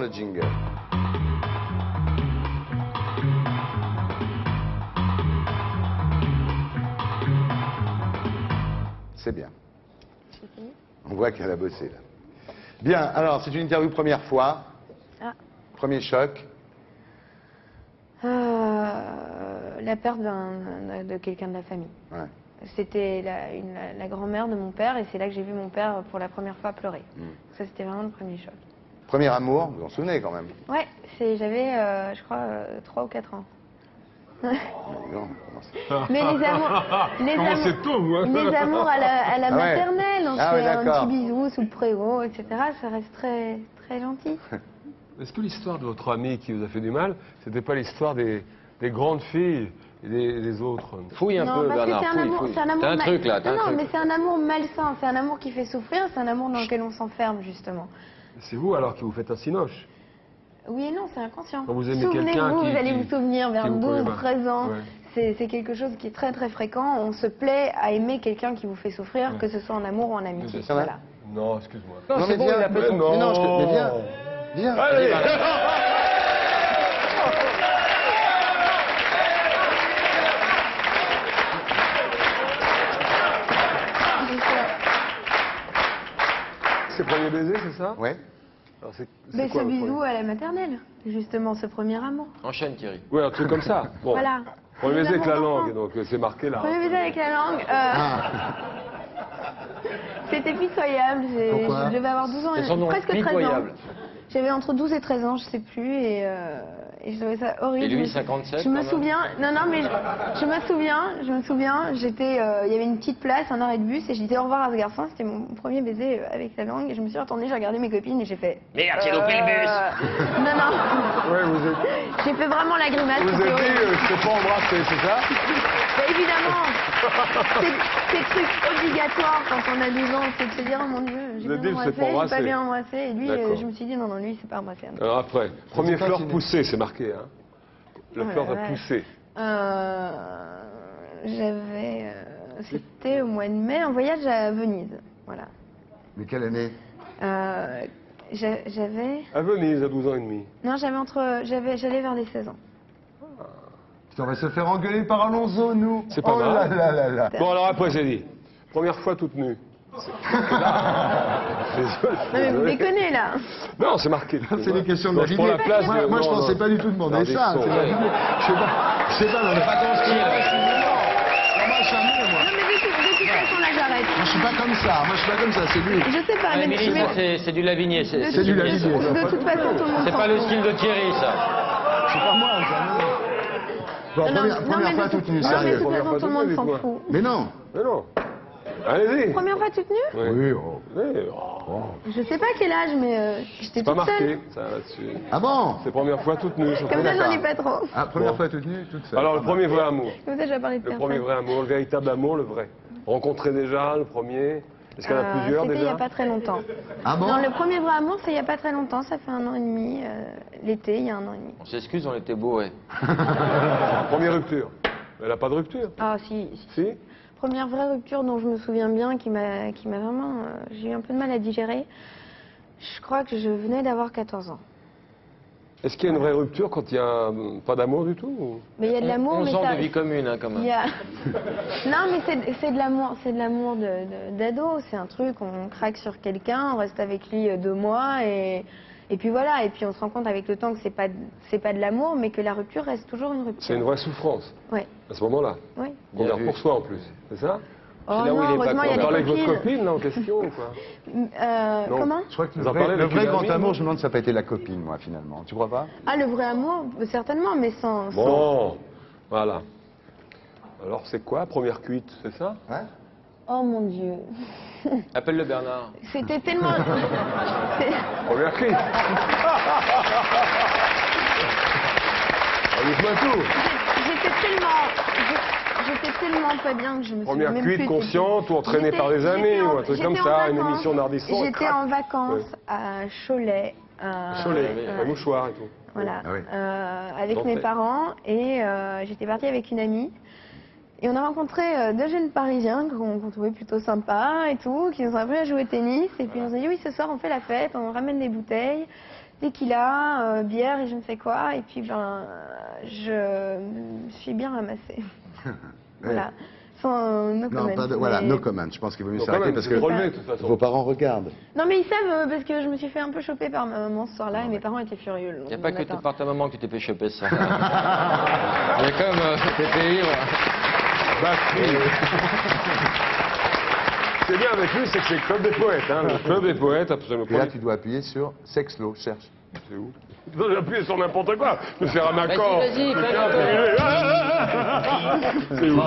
le jingle. C'est bien. On voit qu'elle a bossé là. Bien, alors c'est une interview première fois. Ah. Premier choc. La perte de quelqu'un de la famille. Ouais. C'était la grand-mère de mon père et c'est là que j'ai vu mon père pour la première fois pleurer. Ça c'était vraiment le premier choc. Premier amour, vous vous en souvenez quand même. Ouais, j'avais je crois 3 ou 4 ans. Non, comment ça Mais les amours, c'est tôt, hein. les amours à la Ah ouais. maternelle, on Ah se ouais, fait un d'accord. petit bisou sous le préau, etc. Ça reste très, très gentil. Est-ce que l'histoire de votre ami qui vous a fait du mal, c'était pas l'histoire des grandes filles et des autres? Fouille un Non, peu, parce que Bernard, c'est un fouille, amour, fouille. c'est un amour T'as un truc là, t'as non, un truc. mais c'est un amour malsain, c'est un amour qui fait souffrir, c'est un amour dans lequel on s'enferme justement. C'est vous alors qui vous faites un cinoche. Oui et non, c'est inconscient. Quand vous aimez quelqu'un Souvenez-vous, qui- vous allez qui- vous souvenir vers qui vous 12, connaît pas. 13 ans. Ouais. C'est quelque chose qui est très très fréquent. On se plaît à aimer quelqu'un qui vous fait souffrir, que ce soit en amour ou en amitié. C'est vrai. Voilà. Non, excuse-moi. Non, c'est bon, viens, il a fait son... mais non, mais viens. Viens. Allez. C'est le premier baiser, c'est ça? Ouais. Alors, c'est Mais quoi, ce le bisou premier à la maternelle, justement, ce premier amour. Enchaîne, Thierry. Ouais, un truc comme ça. Bon. Voilà. Premier baiser avec la L'amour langue, donc c'est marqué là. Premier baiser avec la langue. C'était pitoyable. Pourquoi Je devais avoir 12 ans, C'est son nom, presque 13 ans. pitoyable. J'avais entre 12 et 13 ans, je sais plus, et je trouvais ça horrible. Et lui, Je- 57, Je me quand même. souviens, non, mais je me souviens, j'étais, il y avait une petite place, un arrêt de bus, et j'ai dit au revoir à ce garçon, c'était mon premier baiser avec la langue, et je me suis retournée, j'ai regardé mes copines, et j'ai fait... Merde, j'ai loupé le bus. Non, Ouais, vous êtes, j'ai fait vraiment la grimace, vous c'était êtes dit, horrible. je sais pas embrasser, c'est ça? Bah, évidemment, c'est le truc obligatoire quand on a 12 ans, c'est de se dire, oh mon Dieu, j'ai Le bien deal, c'est embrassé, pas j'ai embrasser. pas bien embrassé, et lui, D'accord. je me suis dit, non, lui, c'est pas embrassé. Alors après, premier fleur continue. poussée, c'est marqué, hein. La Oh fleur la va vache. pousser. J'avais... C'était au mois de mai, un voyage à Venise. Voilà. Mais quelle année? J'avais... À Venise, à 12 ans et demi. Non, j'allais vers les 16 ans. Putain, on va se faire engueuler par Alonso, nous. C'est pas oh mal. là là là là. Bon, alors après, j'ai dit, première fois toute nue. Là, Non, mais vous déconnez, là. non, c'est marqué. C'est des questions de Non, la je prends la place. Moi, de- moi, je non, pensais non. pas du tout demander Non, ça. des C'est sons, la ouais. vidéo. Je sais pas, on n'est pas conspiré. Moi, je suis un mec, moi. Non, mais de toute façon, là, j'arrête. Moi, je suis pas comme ça. Moi, je suis pas comme ça. C'est lui. Je sais pas, mais... Émilie, ça, c'est du Lavigné. C'est du Lavigné. De toute façon, tout le monde C'est s'en pas le fout. style de Thierry, ça. C'est pas moi, ça. Bon, Non, première mais fois de toute nue, non, mais de sérieux. toute Première façon, fois tout le toute monde nue, s'en dites-moi. fout. Mais non. Mais non. Allez-y. Première fois toute nue Oui. Oui, oh. Oui, oh. Je sais pas quel âge, mais j'étais C'est pas toute seule. marqué, ça, là-dessus. Ah bon? C'est première fois toute nue. surtout. Comme ça, j'en ai d'accord. pas trop. Ah, première Bon. fois toute nue, toute seule. Alors, le premier vrai amour. Comme ça, je vais parler de Le personne. premier vrai amour, le véritable amour, le vrai. Rencontré déjà, le premier. Est-ce qu'il y en a plusieurs C'était il n'y déjà? a pas très longtemps. Ah bon? Non, le premier vrai amour, c'est il n'y a pas très longtemps, ça fait 1 an et demi, l'été, il y a 1 an et demi. On s'excuse, on était bourrés. Première rupture. Elle n'a pas de rupture. Ah si. Si? Première vraie rupture dont je me souviens bien, qui m'a vraiment... j'ai eu un peu de mal à digérer. Je crois que je venais d'avoir 14 ans. Est-ce qu'il y a une vraie rupture quand il n'y a pas d'amour du tout ou... Mais il y a de l'amour, 11 mais ans ça... de vie commune, hein, quand il même. y a... Non, mais c'est de l'amour d'ado. C'est un truc, on craque sur quelqu'un, on reste avec lui 2 mois et puis voilà. Et puis on se rend compte avec le temps que c'est pas de l'amour, mais que la rupture reste toujours une rupture. C'est une vraie souffrance, Oui, à ce moment-là. oui. Qu'on Bien garde vu. pour soi en plus, c'est ça? Oh là où non, il est pas heureusement, il y a Vous des parlez avec votre copines. copine là en question ou quoi? Non. Comment? Je crois que Vous en parlez le avec vrai une grand amie, amour, non? je me demande si ça n'a pas été la copine, moi, finalement. Tu crois pas? Ah, le vrai amour, certainement, mais sans... Bon, voilà. Alors c'est quoi? Première cuite, c'est ça? Ouais. Oh mon Dieu. Appelle-le Bernard. C'était tellement... Première cuite. Dites-moi tout. J'étais tellement pas bien que je me suis Première même cuite plus... consciente ou entraînée J'étais- par des amis j'étais en- ou un truc comme j'étais en ça, une vacances. émission d'Ardisson. et J'étais crac. en vacances Ouais. à Cholet. Cholet, euh, un mouchoir et tout. Voilà, Ah oui. avec Dentelle. mes parents et j'étais partie avec une amie. Et on a rencontré 2 jeunes Parisiens qu'on trouvait plutôt sympas et tout, qui nous ont appris à jouer au tennis. Et puis on s'est dit, oui, ce soir on fait la fête, on ramène des bouteilles. tequila, bière et je ne sais quoi. Et puis, je me suis bien ramassée. Voilà. Sans no comment. Non, voilà, mais- no comment. Je pense qu'il vaut mieux Donc, quand s'arrêter même, parce c'est que relevé, de toute façon. vos parents regardent. Non, mais ils savent parce que je me suis fait un peu choper par ma maman ce soir-là et mes parents étaient furieux. le Il n'y a lendemain pas que matin. par ta maman que tu t'es fait choper ça. Il y a quand même t'étais libre. Bah, ce qui est bien avec lui, c'est que c'est le club des poètes. Hein. Le club des poètes, absolument. Et là, tu dois appuyer sur Sexlo, cherche. C'est où? Tu dois appuyer sur n'importe quoi. Me faire un accord. Vas-y, Me fais faire un accord. un- C'est où?